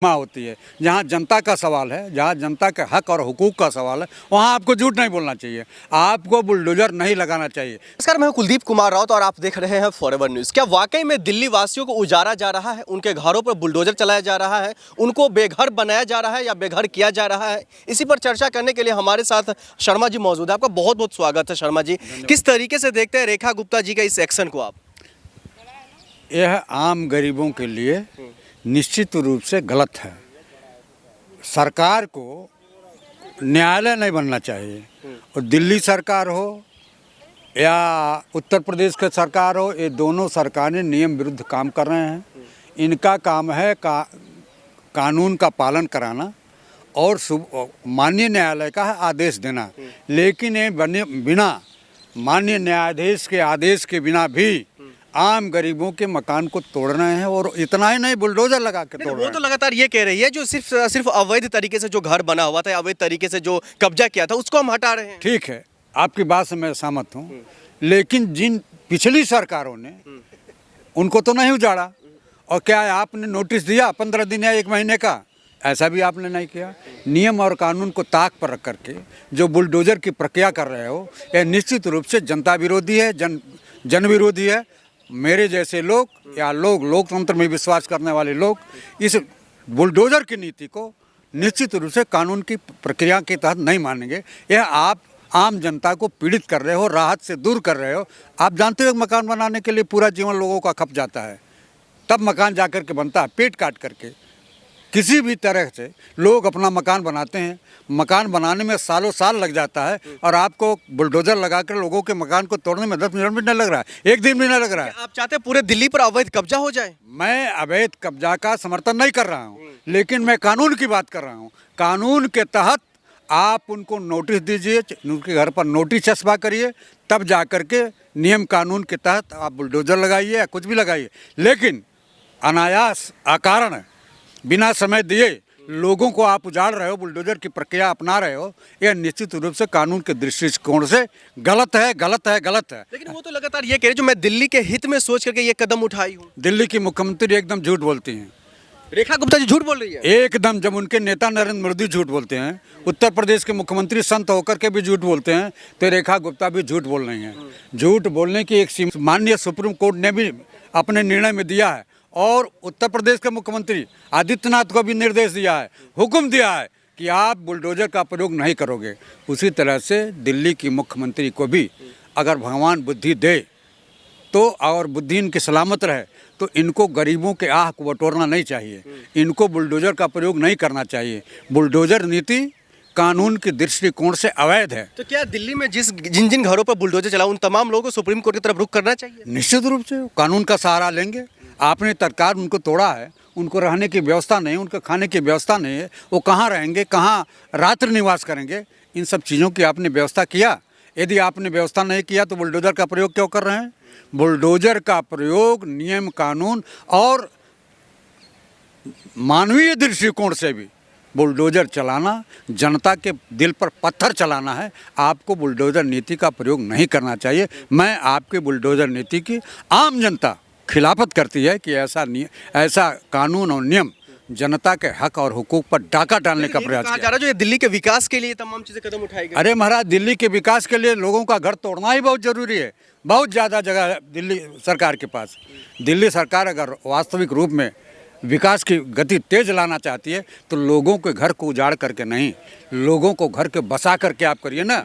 होती है। जहाँ जनता का सवाल है, जहाँ जनता के हक और हुकूक का सवाल है, वहाँ आपको झूठ नहीं बोलना चाहिए, आपको बुलडोजर नहीं लगाना चाहिए। नमस्कार, मैं हूं कुलदीप कुमार राउत और आप देख रहे हैं फॉरएवर न्यूज़। क्या वाकई में दिल्ली वासियों को उजाड़ा जा रहा है, उनके घरों पर बुलडोजर चलाया जा रहा है, उनको बेघर बनाया जा रहा है या बेघर किया जा रहा है? इसी पर चर्चा करने के लिए हमारे साथ शर्मा जी मौजूद है। आपका बहुत बहुत स्वागत है शर्मा जी। किस तरीके से देखते हैं रेखा गुप्ता जी के इस एक्शन को आप? यह आम गरीबों के लिए निश्चित रूप से गलत है। सरकार को न्यायालय नहीं बनना चाहिए, और दिल्ली सरकार हो या उत्तर प्रदेश की सरकार हो, ये दोनों सरकारें नियम विरुद्ध काम कर रहे हैं। इनका काम है कानून का पालन कराना और माननीय न्यायालय का आदेश देना, लेकिन ये बिना माननीय न्यायाधीश के आदेश के बिना भी आम गरीबों के मकान को तोड़ रहे हैं, और इतना ही नहीं, बुलडोजर लगा के तोड़ रहे हैं। वो तो लगातार ये कह रही है जो सिर्फ अवैध तरीके से जो घर बना हुआ था, अवैध तरीके से जो कब्जा किया था, उसको हम हटा रहे हैं। ठीक है, आपकी बात से मैं सहमत हूँ, लेकिन जिन पिछली सरकारों ने उनको तो नहीं उजाड़ा, और क्या आपने नोटिस दिया 15 दिन या 1 महीने का? ऐसा भी आपने नहीं किया। नियम और कानून को ताक पर रख करके जो बुलडोजर की प्रक्रिया कर रहे हो, यह निश्चित रूप से जनता विरोधी है, जन विरोधी है। मेरे जैसे लोग या लोकतंत्र में विश्वास करने वाले लोग इस बुलडोजर की नीति को निश्चित रूप से कानून की प्रक्रिया के तहत नहीं मानेंगे। यह आप आम जनता को पीड़ित कर रहे हो, राहत से दूर कर रहे हो। आप जानते हो मकान बनाने के लिए पूरा जीवन लोगों का खप जाता है, तब मकान जा कर के बनता है, पेट काट करके। किसी भी तरह से लोग अपना मकान बनाते हैं, मकान बनाने में सालों साल लग जाता है, और आपको बुलडोजर लगाकर लोगों के मकान को तोड़ने में 10 मिनट भी नहीं लग रहा है, 1 दिन भी नहीं लग रहा है। आप चाहते हैं पूरे दिल्ली पर अवैध कब्जा हो जाए? मैं अवैध कब्जा का समर्थन नहीं कर रहा हूँ, लेकिन मैं कानून की बात कर रहा हूँ। कानून के तहत आप उनको नोटिस दीजिए, उनके घर पर नोटिस चस्पा करिए, तब जा कर के नियम कानून के तहत आप बुलडोजर लगाइए या कुछ भी लगाइए। लेकिन अनायास अकारण बिना समय दिए लोगों को आप उजाड़ रहे हो, बुलडोजर की प्रक्रिया अपना रहे हो, यह निश्चित रूप से कानून के दृष्टिकोण से गलत है, गलत है, गलत है। लेकिन वो तो लगातार ये कह रहे जो मैं दिल्ली के हित में सोच करके ये कदम उठाई हूँ। दिल्ली की मुख्यमंत्री एकदम झूठ बोलती हैं। रेखा गुप्ता जी झूठ बोल रही है एकदम। जब उनके नेता नरेंद्र मोदी झूठ बोलते हैं, उत्तर प्रदेश के मुख्यमंत्री संत होकर के भी झूठ बोलते हैं, तो रेखा गुप्ता भी झूठ बोल रही हैं। झूठ बोलने की एक सीमा माननीय सुप्रीम कोर्ट ने भी अपने निर्णय में दिया है, और उत्तर प्रदेश के मुख्यमंत्री आदित्यनाथ को भी निर्देश दिया है, हुक्म दिया है कि आप बुलडोजर का प्रयोग नहीं करोगे। उसी तरह से दिल्ली की मुख्यमंत्री को भी अगर भगवान बुद्धि दे तो, और बुद्धि इनकी सलामत रहे, तो इनको गरीबों के आह को बटोरना नहीं चाहिए, इनको बुलडोजर का प्रयोग नहीं करना चाहिए। बुलडोजर नीति कानून के दृष्टिकोण से अवैध है। तो क्या दिल्ली में जिन जिन घरों पर बुलडोजर चला, उन तमाम लोगों को सुप्रीम कोर्ट की तरफ रुख करना चाहिए? निश्चित रूप से कानून का सहारा लेंगे। आपने सरकार उनको तोड़ा है, उनको रहने की व्यवस्था नहीं, उनके खाने की व्यवस्था नहीं है, वो कहाँ रहेंगे, कहाँ रात्रि निवास करेंगे? इन सब चीज़ों की आपने व्यवस्था किया? यदि आपने व्यवस्था नहीं किया तो बुलडोजर का प्रयोग क्यों कर रहे हैं? बुलडोजर का प्रयोग नियम कानून और मानवीय दृष्टिकोण से भी बुलडोजर चलाना, जनता के दिल पर पत्थर चलाना है। आपको बुलडोजर नीति का प्रयोग नहीं करना चाहिए। मैं आपके बुलडोजर नीति की आम जनता खिलाफत करती है कि ऐसा कानून और नियम जनता के हक और हुकूक पर डाका डालने का प्रयास किया जा रहा है जो ये दिल्ली के विकास के लिए तमाम चीजें कदम उठाई गई। अरे महाराज, दिल्ली के विकास के लिए लोगों का घर तोड़ना ही बहुत जरूरी है। बहुत ज़्यादा जगह है दिल्ली सरकार के पास। दिल्ली सरकार अगर वास्तविक रूप में विकास की गति तेज लाना चाहती है, तो लोगों के घर को उजाड़ करके नहीं, लोगों को घर के बसा करके आप करिए ना।